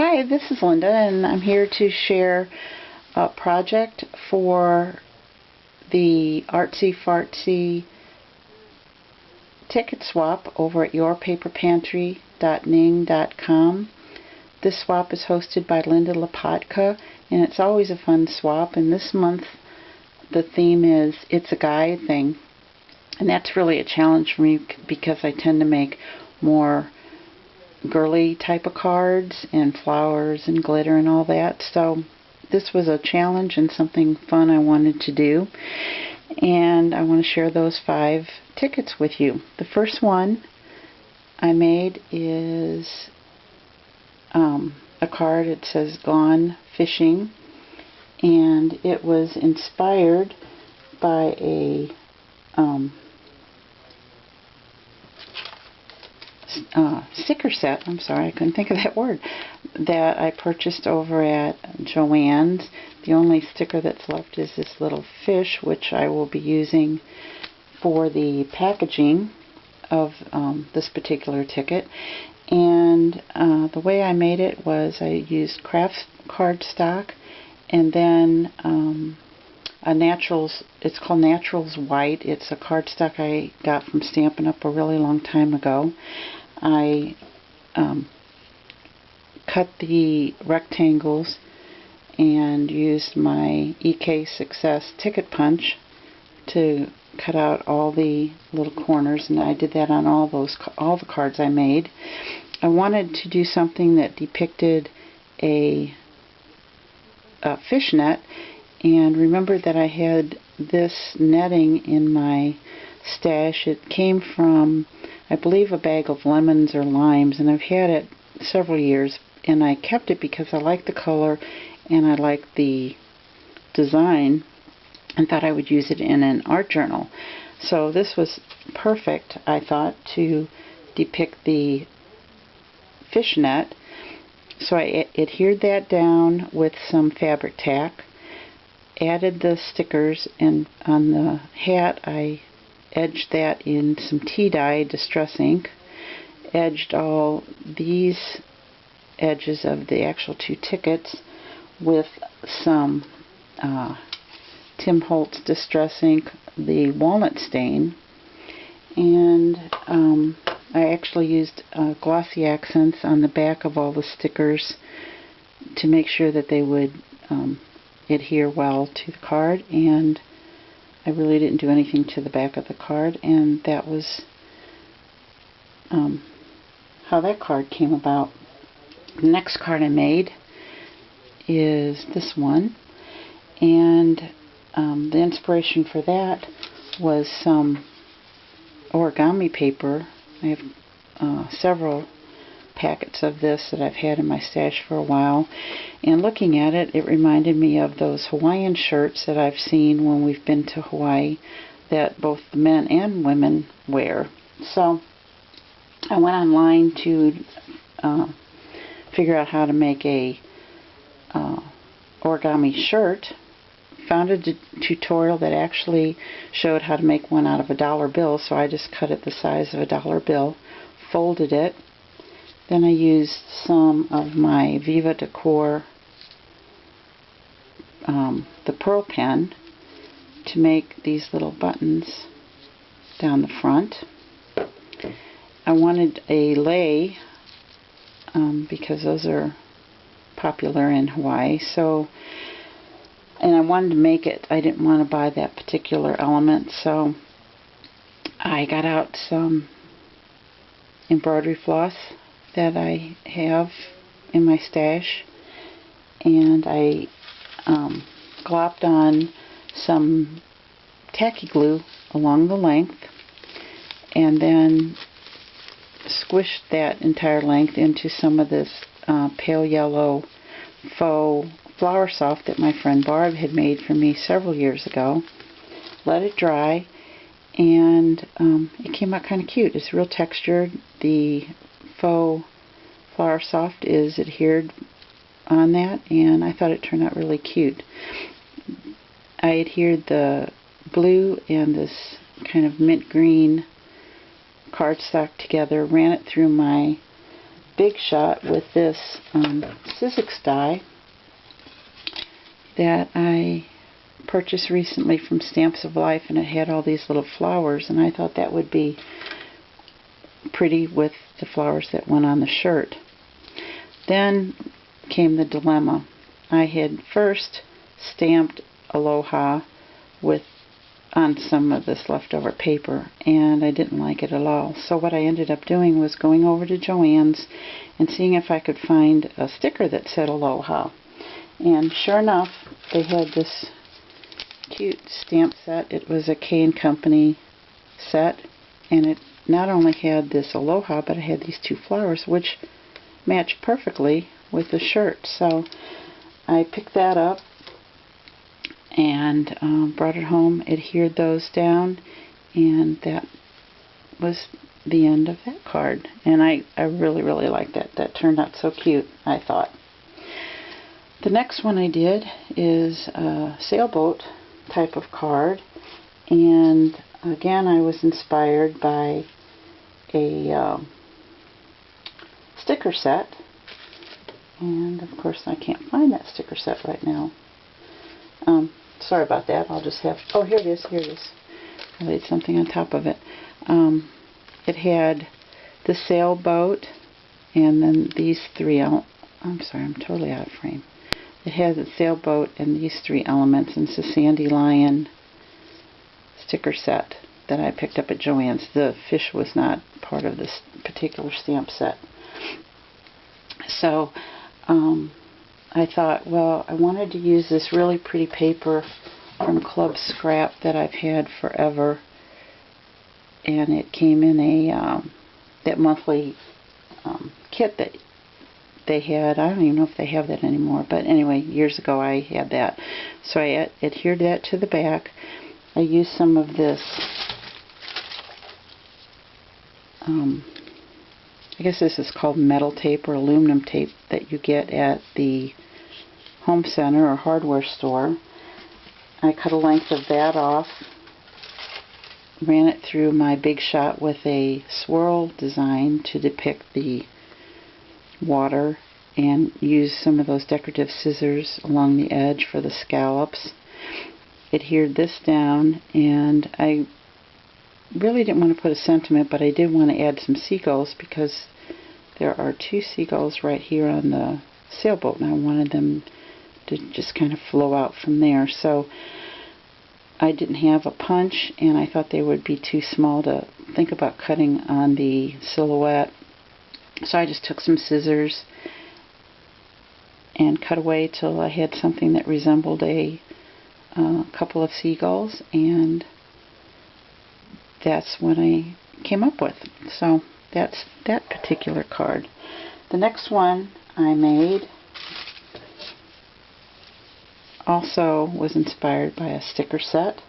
Hi, this is Linda, and I'm here to share a project for the Artsy Fartsy ticket swap over at yourpaperpantry.ning.com. This swap is hosted by Linda Lopatka, and it's always a fun swap. And this month the theme is It's a Guy Thing, and that's really a challenge for me because I tend to make more girly type of cards and flowers and glitter and all that. So this was a challenge and something fun I wanted to do, and I want to share those 5 tickets with you. The first one I made is a card. It says Gone Fishing, and it was inspired by a sticker set, I'm sorry, I couldn't think of that word, that I purchased over at Joann's. The only sticker that's left is this little fish, which I will be using for the packaging of this particular ticket. And the way I made it was I used craft cardstock, and then a Naturals, it's called Naturals White. It's a cardstock I got from Stampin' Up! A really long time ago. I cut the rectangles and used my EK Success ticket punch to cut out all the little corners, and I did that on all the cards I made. I wanted to do something that depicted a fishnet, and remember that I had this netting in my stash. It came from, I believe, a bag of lemons or limes, and I've had it several years, and I kept it because I like the color and I like the design and thought I would use it in an art journal. So this was perfect, I thought, to depict the fishnet. So I adhered that down with some fabric tack, added the stickers, and on the hat I edged that in some tea dye distress ink, edged all these edges of the actual 2 tickets with some Tim Holtz distress ink, the walnut stain, and I actually used glossy accents on the back of all the stickers to make sure that they would adhere well to the card, and I really didn't do anything to the back of the card, and that was how that card came about. The next card I made is this one, and the inspiration for that was some origami paper. I have several packets of this that I've had in my stash for a while, and looking at it, it reminded me of those Hawaiian shirts that I've seen when we've been to Hawaii that both the men and women wear. So I went online to figure out how to make a origami shirt. Found a tutorial that actually showed how to make one out of a dollar bill, so I just cut it the size of a dollar bill, folded it. Then I used some of my Viva Decor, the pearl pen, to make these little buttons down the front. I wanted a lei because those are popular in Hawaii, and I wanted to make it. I didn't want to buy that particular element, so I got out some embroidery floss that I have in my stash, and I glopped on some tacky glue along the length, and then squished that entire length into some of this pale yellow faux flower soft that my friend Barb had made for me several years ago. Let it dry, and it came out kind of cute. It's real textured. The faux flower soft is adhered on that, and I thought it turned out really cute. I adhered the blue and this kind of mint green cardstock together, ran it through my Big Shot with this Sizzix die that I purchased recently from Stamps of Life, and it had all these little flowers, and I thought that would be pretty with the flowers that went on the shirt. Then came the dilemma. I had first stamped Aloha on some of this leftover paper, and I didn't like it at all. So what I ended up doing was going over to Joann's and seeing if I could find a sticker that said Aloha. And sure enough, they had this cute stamp set. It was a K & Company set, and it not only had this Aloha, but it had these two flowers, which matched perfectly with the shirt. So I picked that up and brought it home, adhered those down, and that was the end of that card. And I really, really liked that. That turned out so cute, I thought. The next one I did is a sailboat type of card, and again I was inspired by a sticker set, and of course I can't find that sticker set right now. Sorry about that. I'll just have, oh, here it is, I laid something on top of it. It had the sailboat, and then these three, I'm sorry, I'm totally out of frame. It has a sailboat and these three elements, and it's a Sandy Lion sticker set that I picked up at Joann's. The fish was not part of this particular stamp set. So I thought, well, I wanted to use this really pretty paper from Club Scrap that I've had forever, and it came in a that monthly kit that they had. I don't even know if they have that anymore, but anyway, years ago I had that. So I adhered that to the back. I used some of this, I guess this is called metal tape or aluminum tape that you get at the home center or hardware store. I cut a length of that off, ran it through my Big Shot with a swirl design to depict the water, and used some of those decorative scissors along the edge for the scallops. Adhered this down, and I really didn't want to put a sentiment, but I did want to add some seagulls because there are two seagulls right here on the sailboat, and I wanted them to just kind of flow out from there. So I didn't have a punch, and I thought they would be too small to think about cutting on the silhouette. So I just took some scissors and cut away till I had something that resembled a couple of seagulls, and that's what I came up with. So that's that particular card. The next one I made also was inspired by a sticker set,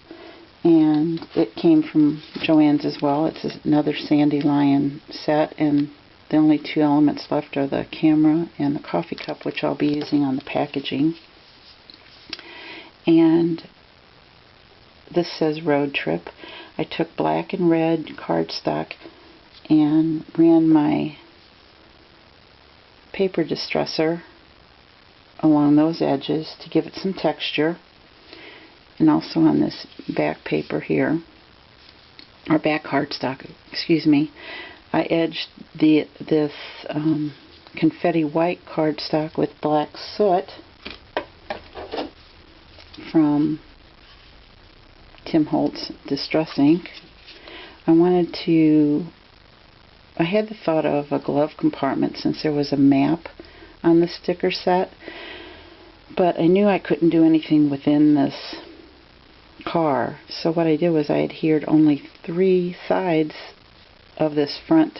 and it came from Joann's as well. It's another Sandy Lion set, and the only two elements left are the camera and the coffee cup, which I'll be using on the packaging. And this says Road Trip. I took black and red cardstock and ran my paper distressor along those edges to give it some texture, and also on this back paper here, or back cardstock, excuse me, I edged this confetti white cardstock with black soot from Tim Holtz Distress Ink. I had the thought of a glove compartment since there was a map on the sticker set, but I knew I couldn't do anything within this car. So what I did was I adhered only 3 sides of this front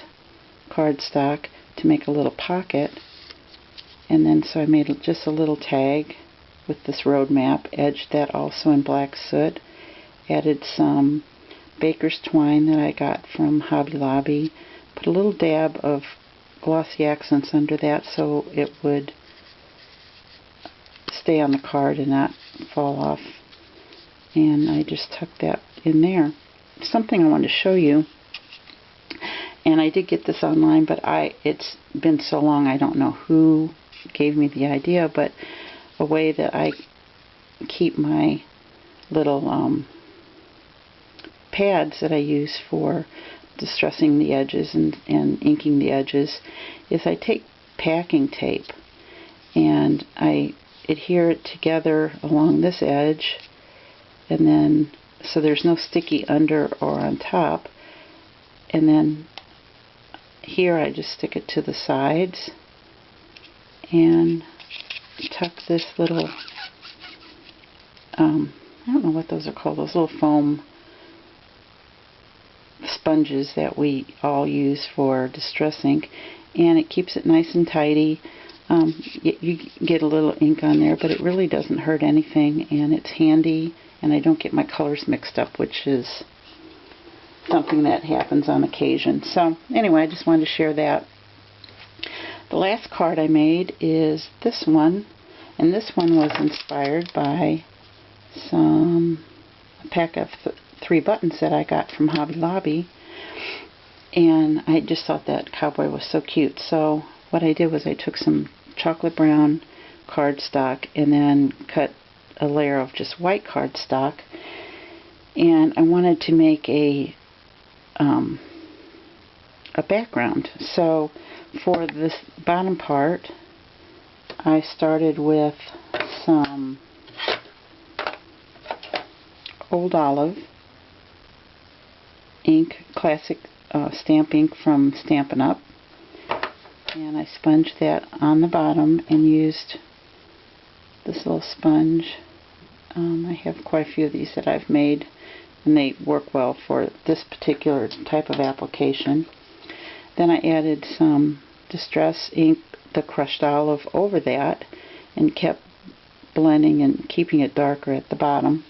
cardstock to make a little pocket, and then so I made just a little tag with this road map, edged that also in black soot, added some baker's twine that I got from Hobby Lobby, put a little dab of glossy accents under that so it would stay on the card and not fall off, and I just tucked that in there. Something I wanted to show you And I did get this online, but it's been so long I don't know who gave me the idea, but a way that I keep my little pads that I use for distressing the edges and inking the edges is I take packing tape and I adhere it together along this edge, and then so there's no sticky under or on top, and then here I just stick it to the sides and tuck this little I don't know what those are called, those little foam sponges that we all use for distress ink, and it keeps it nice and tidy. You get a little ink on there, but it really doesn't hurt anything, and it's handy, and I don't get my colors mixed up, which is something that happens on occasion. So anyway, I just wanted to share that. The last card I made is this one, and this one was inspired by a pack of 3 buttons that I got from Hobby Lobby, and I just thought that cowboy was so cute. So what I did was I took some chocolate brown cardstock and then cut a layer of just white cardstock, and I wanted to make a background. So for this bottom part, I started with some Old Olive ink, classic stamp ink from Stampin' Up, and I sponged that on the bottom and used this little sponge. I have quite a few of these that I've made, and they work well for this particular type of application. Then I added some Distress ink, the crushed olive, over that and kept blending and keeping it darker at the bottom.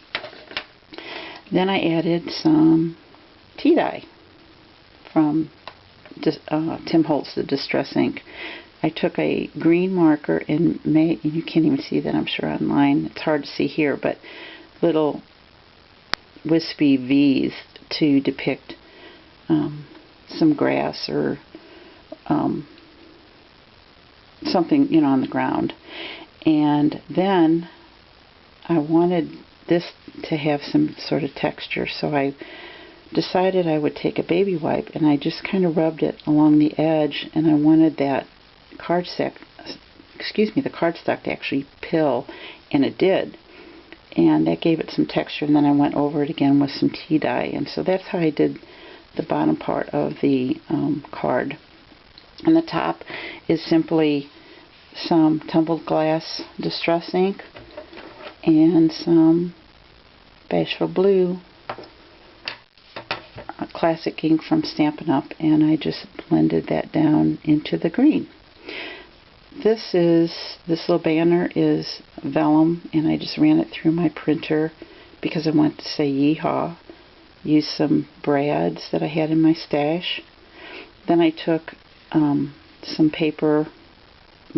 Then I added some tea dye from Tim Holtz, the Distress ink. I took a green marker and made, you can't even see that I'm sure online, it's hard to see here, but little wispy V's to depict some grass or something, you know, on the ground. And then I wanted this to have some sort of texture, so I decided I would take a baby wipe and I just kind of rubbed it along the edge, and I wanted that cardstock to actually pill, and it did, and that gave it some texture. And then I went over it again with some tea dye, and so that's how I did the bottom part of the card. And the top is simply some tumbled glass distress ink and some Bashful Blue classic ink from Stampin' Up, and I just blended that down into the green. This little banner is vellum, and I just ran it through my printer because I wanted to say yeehaw. Used some brads that I had in my stash. Then I took some paper,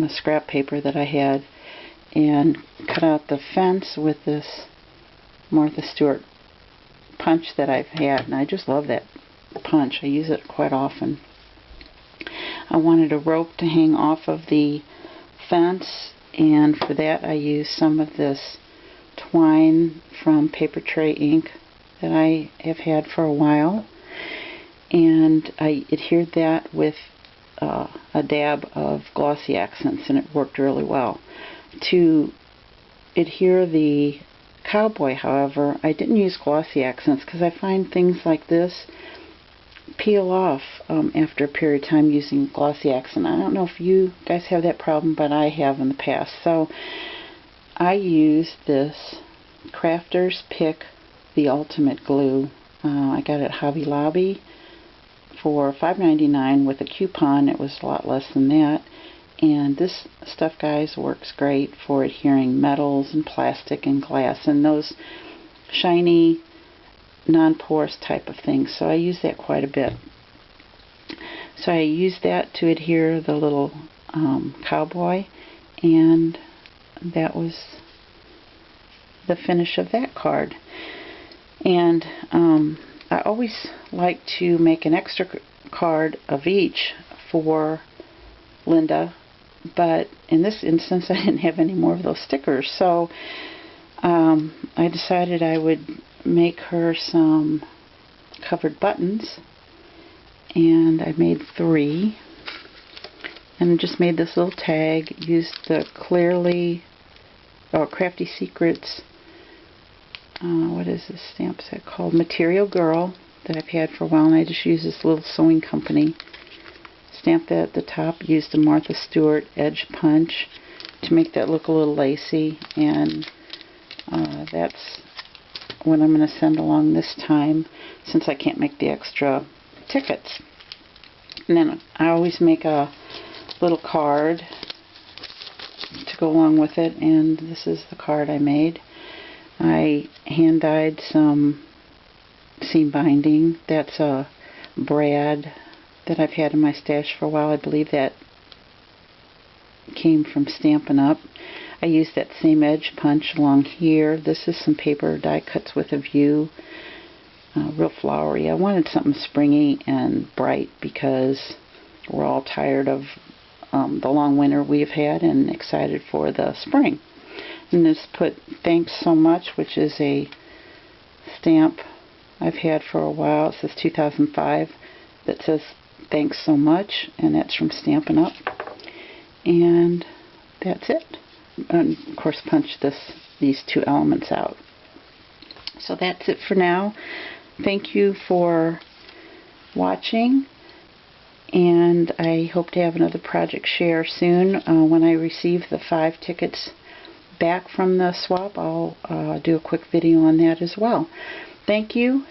scrap paper that I had, and cut out the fence with this Martha Stewart punch that I've had, and I just love that punch. I use it quite often. I wanted a rope to hang off of the fence, and for that I used some of this twine from Paper Tray ink that I have had for a while, and I adhered that with a dab of glossy accents, and it worked really well. To adhere the cowboy, however, I didn't use glossy accents because I find things like this peel off after a period of time using glossy accent. I don't know if you guys have that problem, but I have in the past. So I use this Crafter's Pick The Ultimate Glue. I got it at Hobby Lobby for $5.99 with a coupon. It was a lot less than that. And this stuff, guys, works great for adhering metals and plastic and glass and those shiny, non-porous type of things. So I use that quite a bit. So I used that to adhere the little cowboy, and that was the finish of that card. And I always like to make an extra card of each for Linda, but in this instance I didn't have any more of those stickers, so I decided I would make her some covered buttons, and I made 3, and just made this little tag, used the Crafty Secrets, what is this stamp set called? Material Girl, that I've had for a while, and I just used this little sewing company. Stamped that at the top, used a Martha Stewart edge punch to make that look a little lacy, and that's what I'm going to send along this time, since I can't make the extra tickets. And then I always make a little card to go along with it, and this is the card I made. I hand dyed some seam binding. That's a brad that I've had in my stash for a while. I believe that came from Stampin' Up. I used that same edge punch along here. This is some paper die cuts with a view. Real flowery. I wanted something springy and bright because we're all tired of the long winter we've had and excited for the spring. And this put "Thanks So Much," which is a stamp I've had for a while. It says 2005. That says "Thanks So Much," and that's from Stampin' Up. And that's it. And of course punch these 2 elements out. So that's it for now. Thank you for watching, and I hope to have another project share soon. When I receive the 5 tickets back from the swap, I'll do a quick video on that as well. Thank you,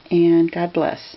and God bless.